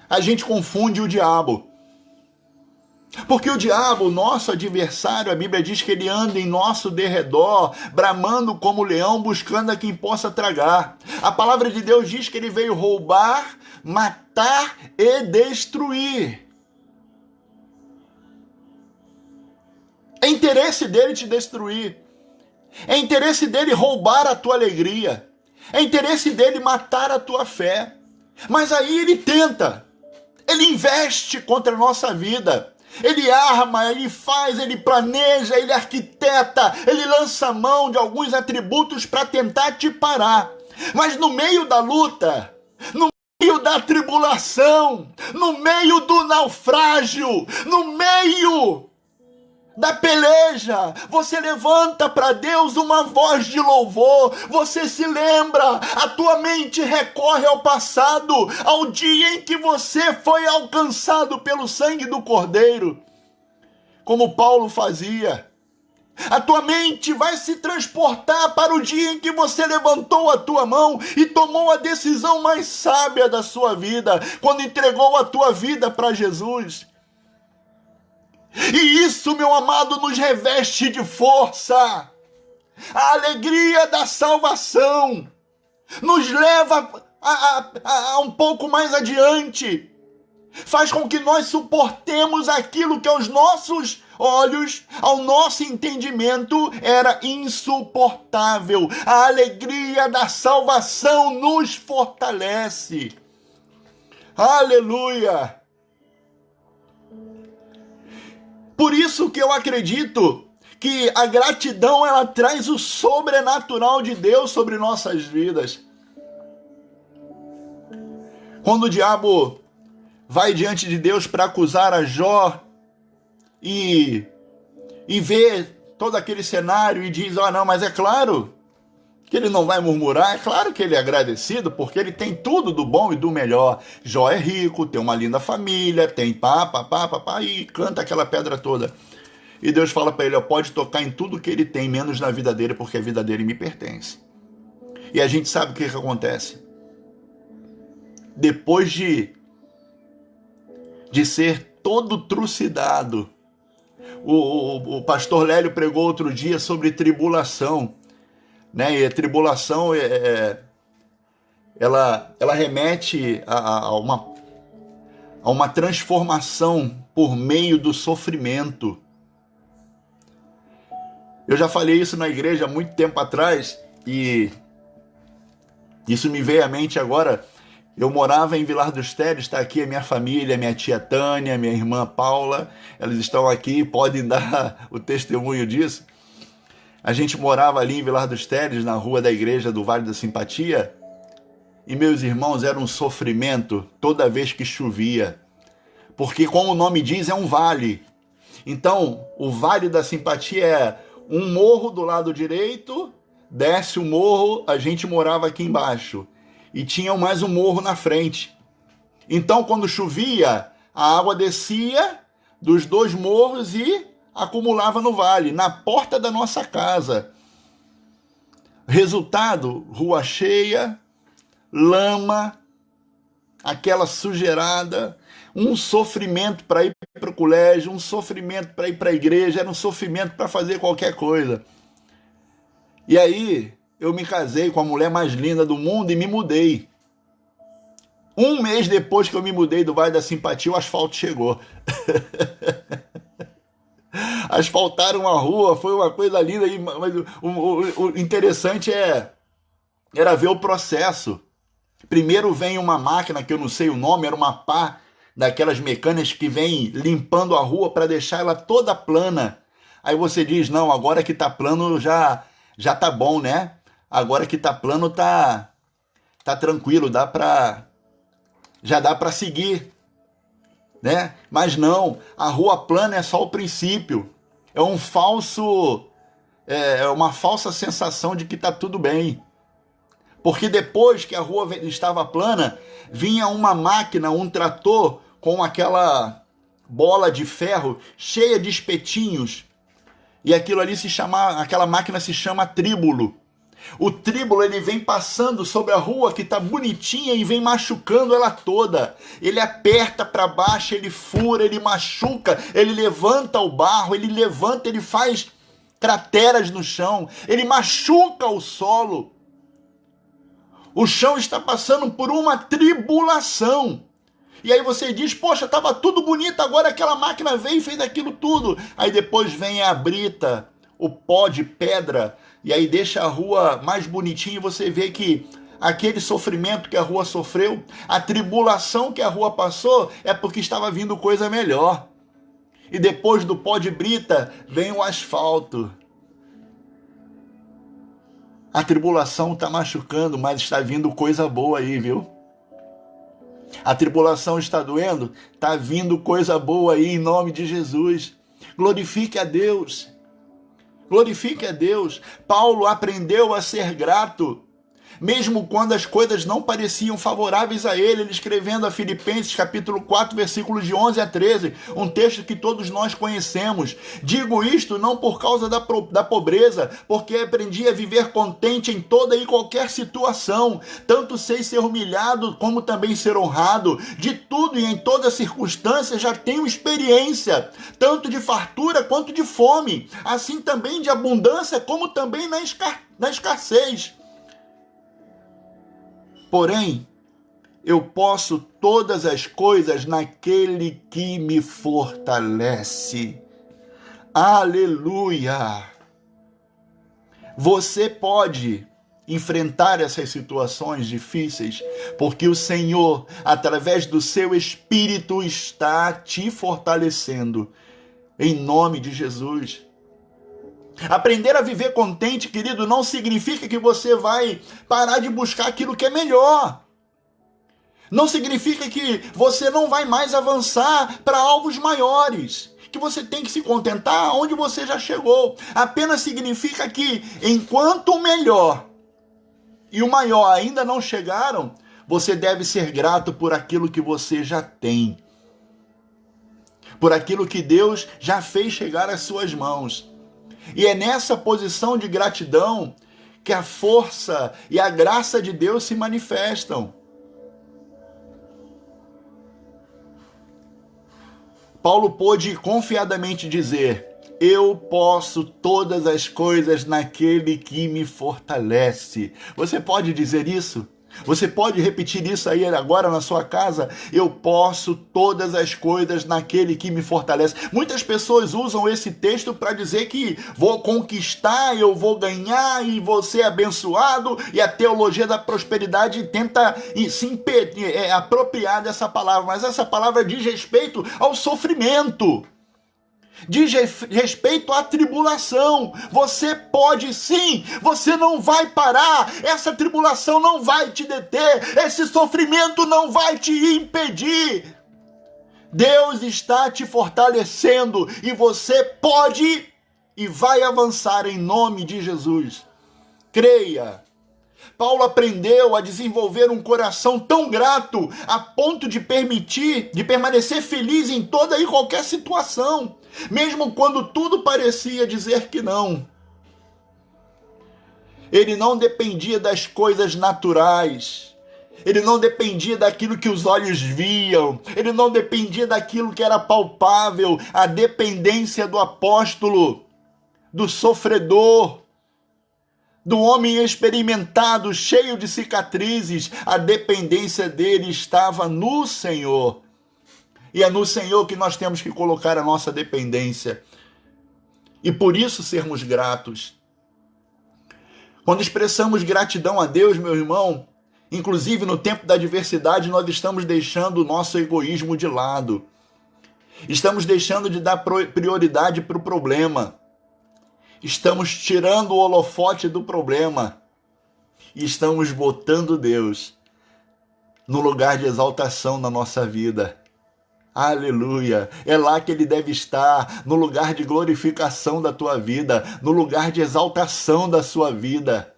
a gente confunde o diabo. Porque o diabo, nosso adversário, a Bíblia diz que ele anda em nosso derredor, bramando como leão, buscando a quem possa tragar. A palavra de Deus diz que ele veio roubar, matar e destruir. É interesse dele te destruir. É interesse dele roubar a tua alegria. É interesse dele matar a tua fé. Mas aí ele tenta. Ele investe contra a nossa vida. Ele arma, ele faz, ele planeja, ele arquiteta, ele lança mão de alguns atributos para tentar te parar. Mas no meio da luta, no meio da tribulação, no meio do naufrágio, no meio da peleja, você levanta para Deus uma voz de louvor, você se lembra, a tua mente recorre ao passado, ao dia em que você foi alcançado pelo sangue do Cordeiro, como Paulo fazia. A tua mente vai se transportar para o dia em que você levantou a tua mão e tomou a decisão mais sábia da sua vida, quando entregou a tua vida para Jesus. E isso, meu amado, nos reveste de força. A alegria da salvação nos leva a um pouco mais adiante. Faz com que nós suportemos aquilo que aos nossos olhos, ao nosso entendimento, era insuportável. A alegria da salvação nos fortalece. Aleluia! Por isso que eu acredito que a gratidão, ela traz o sobrenatural de Deus sobre nossas vidas. Quando o diabo vai diante de Deus para acusar a Jó e vê todo aquele cenário e diz, não, mas é claro que ele não vai murmurar, é claro que ele é agradecido, porque ele tem tudo do bom e do melhor. Jó é rico, tem uma linda família, tem pá, e canta aquela pedra toda. E Deus fala para ele, pode tocar em tudo que ele tem, menos na vida dele, porque a vida dele me pertence. E a gente sabe o que acontece. Depois de ser todo trucidado, o pastor Lélio pregou outro dia sobre tribulação, né? E a tribulação ela remete a uma transformação por meio do sofrimento. Eu já falei isso na igreja há muito tempo atrás e isso me veio à mente agora. Eu morava em Vilar dos Teles, está aqui a minha família, minha tia Tânia, minha irmã Paula, elas estão aqui, podem dar o testemunho disso. A gente morava ali em Vilar dos Teles, na rua da igreja do Vale da Simpatia, e meus irmãos, era um sofrimento toda vez que chovia, porque como o nome diz, é um vale. Então, o Vale da Simpatia é um morro do lado direito, desce o morro, a gente morava aqui embaixo, e tinha mais um morro na frente. Então, quando chovia, a água descia dos dois morros e acumulava no vale, na porta da nossa casa. Resultado, rua cheia, lama, aquela sujeirada, um sofrimento para ir para o colégio, um sofrimento para ir para a igreja, era um sofrimento para fazer qualquer coisa. E aí, eu me casei com a mulher mais linda do mundo e me mudei. Um mês depois que eu me mudei do Vale da Simpatia, o asfalto chegou. Asfaltaram a rua, foi uma coisa linda, mas o interessante era ver o processo. Primeiro vem uma máquina, que eu não sei o nome, era uma pá daquelas mecânicas que vem limpando a rua para deixar ela toda plana. Aí você diz, não, agora que tá plano já tá bom, né? Agora que tá plano tá tranquilo, já dá para seguir, né? Mas não, a rua plana é só o princípio. É uma falsa sensação de que tá tudo bem. Porque depois que a rua estava plana, vinha uma máquina, um trator com aquela bola de ferro cheia de espetinhos. E aquilo ali aquela máquina se chama tríbulo. O tríbulo, ele vem passando sobre a rua que está bonitinha e vem machucando ela toda. Ele aperta para baixo, ele fura, ele machuca, ele levanta o barro, ele levanta, ele faz crateras no chão, ele machuca o solo. O chão está passando por uma tribulação. E aí você diz, poxa, estava tudo bonito, agora aquela máquina veio e fez aquilo tudo. Aí depois vem a brita, o pó de pedra, e aí deixa a rua mais bonitinha e você vê que aquele sofrimento que a rua sofreu, a tribulação que a rua passou, é porque estava vindo coisa melhor. E depois do pó de brita, vem o asfalto. A tribulação está machucando, mas está vindo coisa boa aí, viu? A tribulação está doendo, está vindo coisa boa aí em nome de Jesus. Glorifique a Deus. Glorifique a Deus. Paulo aprendeu a ser grato, mesmo quando as coisas não pareciam favoráveis a ele escrevendo a Filipenses capítulo 4, versículos de 11 a 13, um texto que todos nós conhecemos. Digo isto não por causa da pobreza, porque aprendi a viver contente em toda e qualquer situação, tanto sei ser humilhado como também ser honrado. De tudo e em toda circunstância já tenho experiência, tanto de fartura quanto de fome, assim também de abundância como também na escassez. Porém, eu posso todas as coisas naquele que me fortalece. Aleluia! Você pode enfrentar essas situações difíceis, porque o Senhor, através do seu Espírito, está te fortalecendo. Em nome de Jesus. Aprender a viver contente, querido, não significa que você vai parar de buscar aquilo que é melhor. Não significa que você não vai mais avançar para alvos maiores, que você tem que se contentar onde você já chegou. Apenas significa que enquanto o melhor e o maior ainda não chegaram, você deve ser grato por aquilo que você já tem. Por aquilo que Deus já fez chegar às suas mãos. E é nessa posição de gratidão que a força e a graça de Deus se manifestam. Paulo pôde confiadamente dizer: eu posso todas as coisas naquele que me fortalece. Você pode dizer isso? Você pode repetir isso aí agora na sua casa? Eu posso todas as coisas naquele que me fortalece. Muitas pessoas usam esse texto para dizer que vou conquistar, eu vou ganhar e vou ser abençoado, e a teologia da prosperidade tenta se apropriar dessa palavra, mas essa palavra diz respeito ao sofrimento. Diz respeito à tribulação. Você pode sim, você não vai parar, essa tribulação não vai te deter, esse sofrimento não vai te impedir. Deus está te fortalecendo e você pode e vai avançar em nome de Jesus. Creia. Paulo aprendeu a desenvolver um coração tão grato a ponto de permanecer feliz em toda e qualquer situação, mesmo quando tudo parecia dizer que não. Ele não dependia das coisas naturais. Ele não dependia daquilo que os olhos viam. Ele não dependia daquilo que era palpável. A dependência do apóstolo, do sofredor, do homem experimentado, cheio de cicatrizes, a dependência dele estava no Senhor. E é no Senhor que nós temos que colocar a nossa dependência. E por isso sermos gratos. Quando expressamos gratidão a Deus, meu irmão, inclusive no tempo da adversidade, nós estamos deixando o nosso egoísmo de lado. Estamos deixando de dar prioridade para o problema. Estamos tirando o holofote do problema e estamos botando Deus no lugar de exaltação na nossa vida. Aleluia! É lá que Ele deve estar, no lugar de glorificação da tua vida, no lugar de exaltação da sua vida.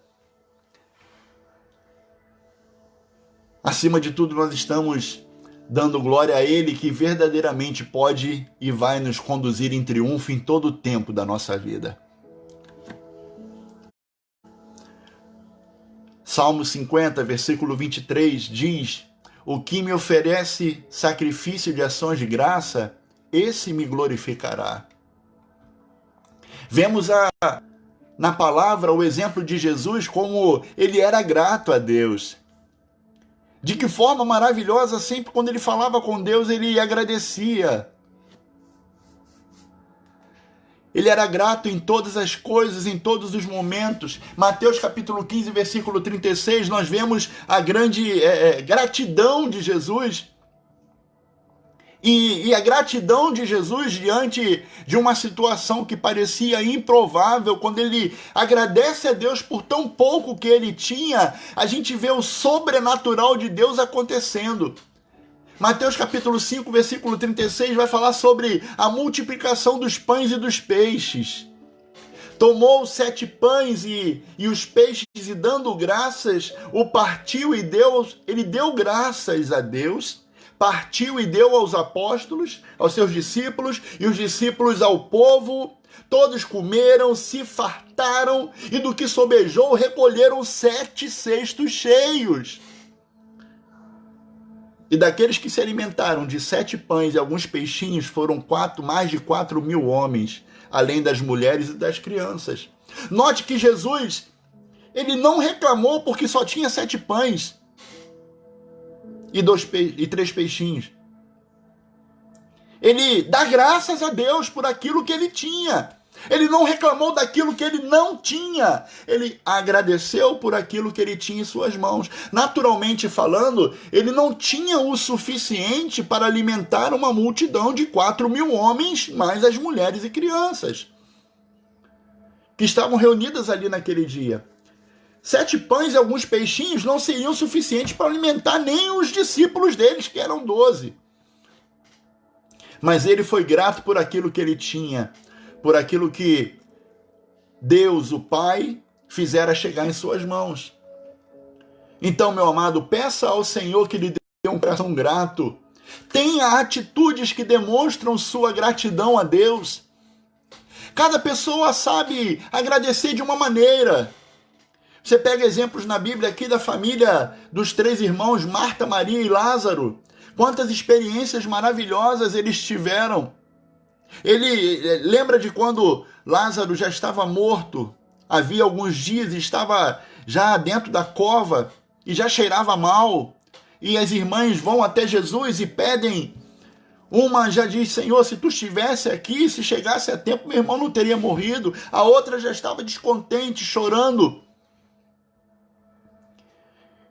Acima de tudo, nós estamos dando glória a Ele que verdadeiramente pode e vai nos conduzir em triunfo em todo o tempo da nossa vida. Salmo 50, versículo 23 diz: o que me oferece sacrifício de ações de graça, esse me glorificará. Vemos na palavra o exemplo de Jesus, como ele era grato a Deus. De que forma maravilhosa, sempre quando ele falava com Deus, ele agradecia. Ele era grato em todas as coisas, em todos os momentos. Mateus capítulo 15, versículo 36, nós vemos a grande gratidão de Jesus. E a gratidão de Jesus diante de uma situação que parecia improvável, quando ele agradece a Deus por tão pouco que ele tinha, a gente vê o sobrenatural de Deus acontecendo. Mateus capítulo 5, versículo 36 vai falar sobre a multiplicação dos pães e dos peixes. Tomou 7 pães e os peixes e dando graças, o partiu e ele deu graças a Deus, partiu e deu aos apóstolos, aos seus discípulos e os discípulos ao povo. Todos comeram, se fartaram e do que sobejou recolheram 7 cestos cheios. E daqueles que se alimentaram de 7 pães e alguns peixinhos foram mais de 4.000 homens, além das mulheres e das crianças. Note que Jesus, ele não reclamou porque só tinha 7 pães e 3 peixinhos. Ele dá graças a Deus por aquilo que ele tinha. Ele não reclamou daquilo que ele não tinha. Ele agradeceu por aquilo que ele tinha em suas mãos. Naturalmente falando, ele não tinha o suficiente para alimentar uma multidão de 4.000 homens, mais as mulheres e crianças que estavam reunidas ali naquele dia. 7 pães e alguns peixinhos não seriam suficientes para alimentar nem os discípulos deles, que eram 12. Mas ele foi grato por aquilo que ele tinha, por aquilo que Deus, o Pai, fizera chegar em suas mãos. Então, meu amado, peça ao Senhor que lhe dê um coração grato. Tenha atitudes que demonstram sua gratidão a Deus. Cada pessoa sabe agradecer de uma maneira. Você pega exemplos na Bíblia aqui da família dos 3 irmãos, Marta, Maria e Lázaro. Quantas experiências maravilhosas eles tiveram. Ele lembra de quando Lázaro já estava morto, havia alguns dias, estava já dentro da cova e já cheirava mal. E as irmãs vão até Jesus e pedem. Uma já diz: Senhor, se tu estivesse aqui, se chegasse a tempo, meu irmão não teria morrido. A outra já estava descontente, chorando.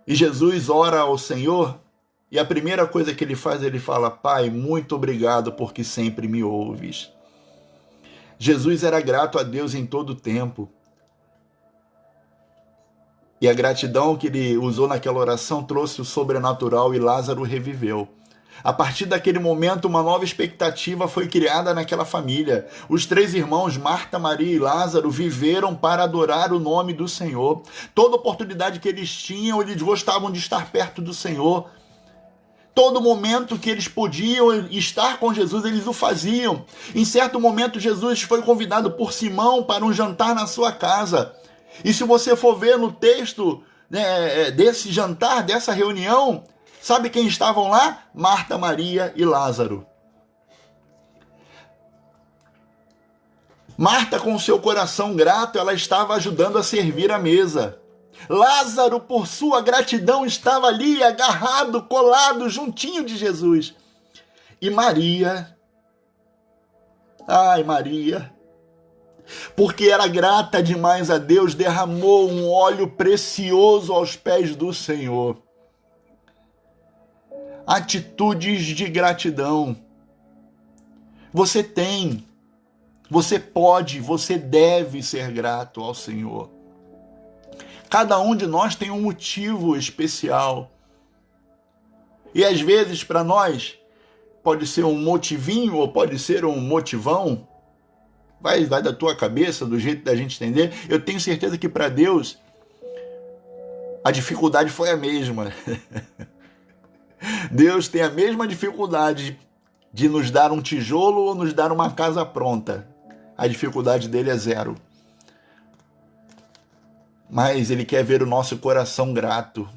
E Jesus ora ao Senhor. E a primeira coisa que ele faz, ele fala: Pai, muito obrigado porque sempre me ouves. Jesus era grato a Deus em todo o tempo. E a gratidão que ele usou naquela oração trouxe o sobrenatural e Lázaro reviveu. A partir daquele momento, uma nova expectativa foi criada naquela família. Os 3 irmãos, Marta, Maria e Lázaro, viveram para adorar o nome do Senhor. Toda oportunidade que eles tinham, eles gostavam de estar perto do Senhor. Todo momento que eles podiam estar com Jesus, eles o faziam. Em certo momento, Jesus foi convidado por Simão para um jantar na sua casa. E se você for ver no texto desse jantar, dessa reunião, sabe quem estavam lá? Marta, Maria e Lázaro. Marta, com seu coração grato, ela estava ajudando a servir a mesa. Lázaro, por sua gratidão, estava ali agarrado, colado, juntinho de Jesus. E Maria, Maria, porque era grata demais a Deus, derramou um óleo precioso aos pés do Senhor. Atitudes de gratidão. Você tem, você pode, você deve ser grato ao Senhor. Cada um de nós tem um motivo especial. E às vezes para nós pode ser um motivinho ou pode ser um motivão. Vai da tua cabeça, do jeito da gente entender. Eu tenho certeza que para Deus a dificuldade foi a mesma. Deus tem a mesma dificuldade de nos dar um tijolo ou nos dar uma casa pronta. A dificuldade dele é 0. mas Ele quer ver o nosso coração grato.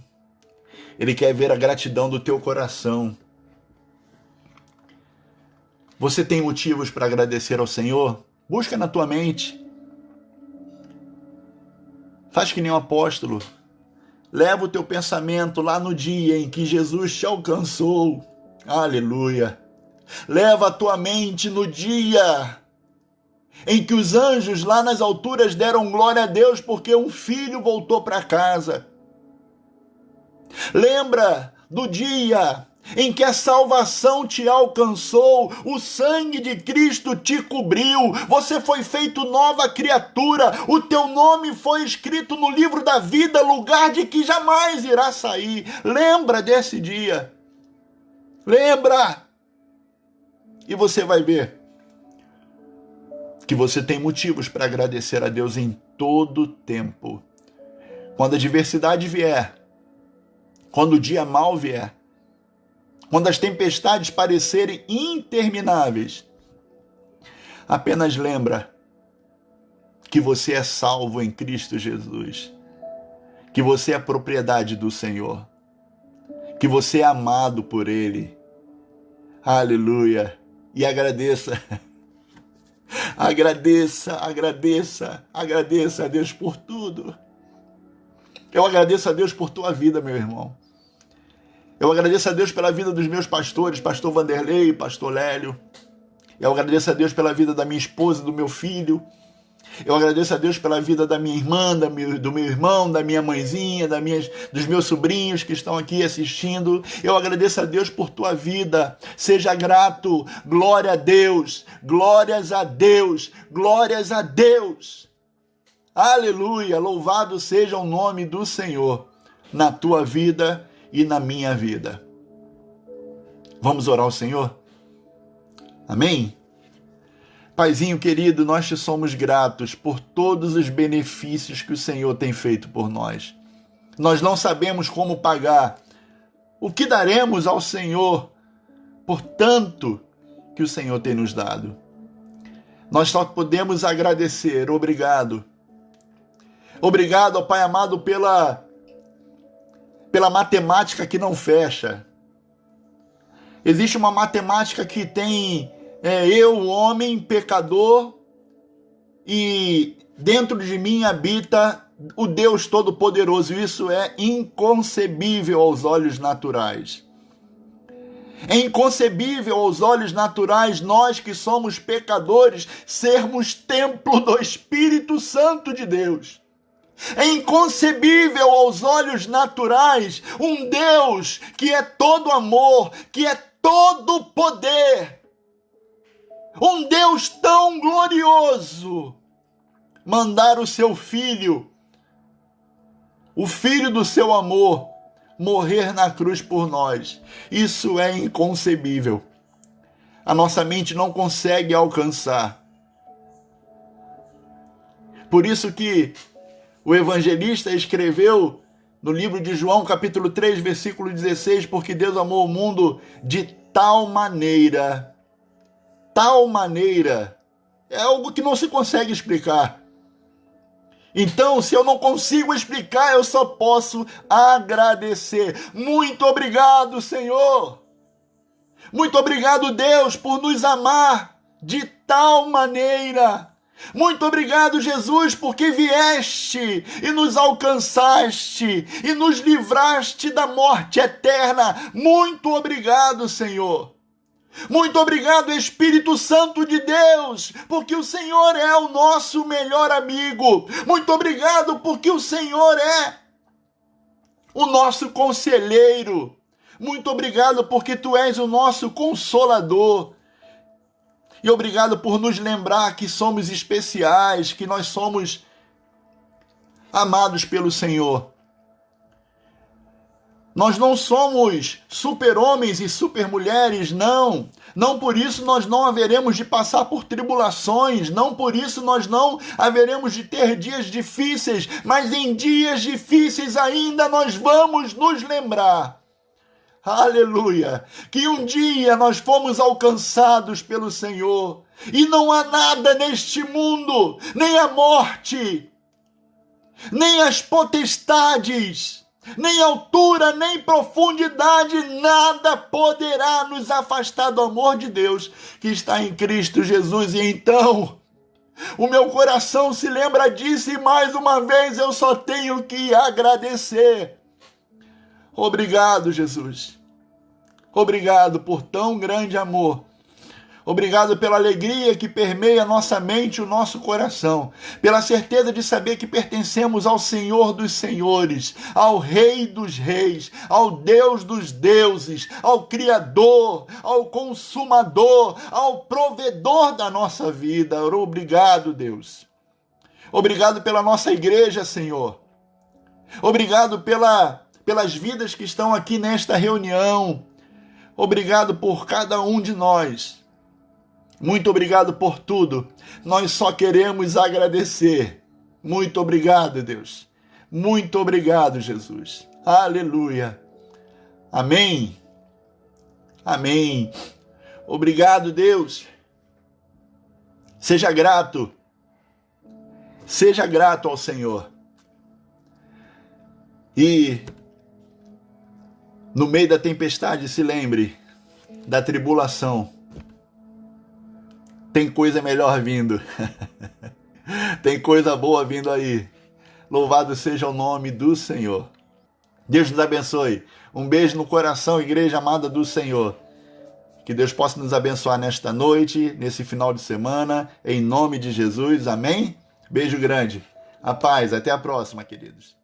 Ele quer ver a gratidão do teu coração. Você tem motivos para agradecer ao Senhor? Busca na tua mente. Faz que nem o apóstolo. Leva o teu pensamento lá no dia em que Jesus te alcançou. Aleluia. Leva a tua mente no dia em que os anjos lá nas alturas deram glória a Deus porque um filho voltou para casa. Lembra do dia em que a salvação te alcançou, o sangue de Cristo te cobriu, você foi feito nova criatura, o teu nome foi escrito no livro da vida, lugar de que jamais irá sair. Lembra desse dia. Lembra. E você vai ver que você tem motivos para agradecer a Deus em todo tempo. Quando a adversidade vier, quando o dia mau vier, quando as tempestades parecerem intermináveis, apenas lembra que você é salvo em Cristo Jesus, que você é propriedade do Senhor, que você é amado por Ele. Aleluia! E agradeça. Agradeça a Deus por tudo. Eu agradeço a Deus por tua vida, meu irmão. Eu agradeço a Deus pela vida dos meus pastores, pastor Vanderlei, pastor Lélio. Eu agradeço a Deus pela vida da minha esposa, do meu filho. Eu agradeço a Deus pela vida da minha irmã, do meu irmão, da minha mãezinha, dos meus sobrinhos que estão aqui assistindo. Eu agradeço a Deus por tua vida. Seja grato. Glória a Deus. Glórias a Deus. Glórias a Deus. Aleluia. Louvado seja o nome do Senhor na tua vida e na minha vida. Vamos orar ao Senhor? Amém? Paizinho querido, nós te somos gratos por todos os benefícios que o Senhor tem feito por nós. Nós não sabemos como pagar. O que daremos ao Senhor por tanto que o Senhor tem nos dado? Nós só podemos agradecer. Obrigado. Obrigado, ó Pai amado, pela matemática que não fecha. Existe uma matemática que tem eu, o homem, pecador, e dentro de mim habita o Deus Todo-Poderoso. Isso é inconcebível aos olhos naturais. É inconcebível aos olhos naturais, nós que somos pecadores, sermos templo do Espírito Santo de Deus. É inconcebível aos olhos naturais um Deus que é todo amor, que é todo poder, um Deus tão glorioso, mandar o seu filho, o filho do seu amor, morrer na cruz por nós. Isso é inconcebível. A nossa mente não consegue alcançar. Por isso que o evangelista escreveu no livro de João, capítulo 3, versículo 16, porque Deus amou o mundo de tal maneira, é algo que não se consegue explicar. Então, se eu não consigo explicar, eu só posso agradecer. Muito obrigado, Senhor. Muito obrigado, Deus, por nos amar de tal maneira. Muito obrigado, Jesus, porque vieste e nos alcançaste e nos livraste da morte eterna. Muito obrigado, Senhor. Muito obrigado, Espírito Santo de Deus, porque o Senhor é o nosso melhor amigo. Muito obrigado, porque o Senhor é o nosso conselheiro. Muito obrigado, porque Tu és o nosso consolador. E obrigado por nos lembrar que somos especiais, que nós somos amados pelo Senhor. Nós não somos super-homens e super-mulheres, não. Não por isso nós não haveremos de passar por tribulações, não por isso nós não haveremos de ter dias difíceis, mas em dias difíceis ainda nós vamos nos lembrar. Aleluia! Que um dia nós fomos alcançados pelo Senhor e não há nada neste mundo, nem a morte, nem as potestades, nem altura, nem profundidade, nada poderá nos afastar do amor de Deus que está em Cristo Jesus. E então, o meu coração se lembra disso e mais uma vez eu só tenho que agradecer. Obrigado, Jesus. Obrigado por tão grande amor. Obrigado pela alegria que permeia nossa mente e o nosso coração, pela certeza de saber que pertencemos ao Senhor dos Senhores, ao Rei dos Reis, ao Deus dos deuses, ao Criador, ao Consumador, ao Provedor da nossa vida. Obrigado, Deus. Obrigado pela nossa igreja, Senhor. Obrigado pelas vidas que estão aqui nesta reunião. Obrigado por cada um de nós. Muito obrigado por tudo. Nós só queremos agradecer. Muito obrigado, Deus. Muito obrigado, Jesus. Aleluia. Amém. Amém. Obrigado, Deus. Seja grato. Seja grato ao Senhor. E no meio da tempestade, se lembre da tribulação. Tem coisa melhor vindo. Tem coisa boa vindo aí. Louvado seja o nome do Senhor. Deus nos abençoe. Um beijo no coração, igreja amada do Senhor. Que Deus possa nos abençoar nesta noite, nesse final de semana, em nome de Jesus. Amém? Beijo grande. A paz. Até a próxima, queridos.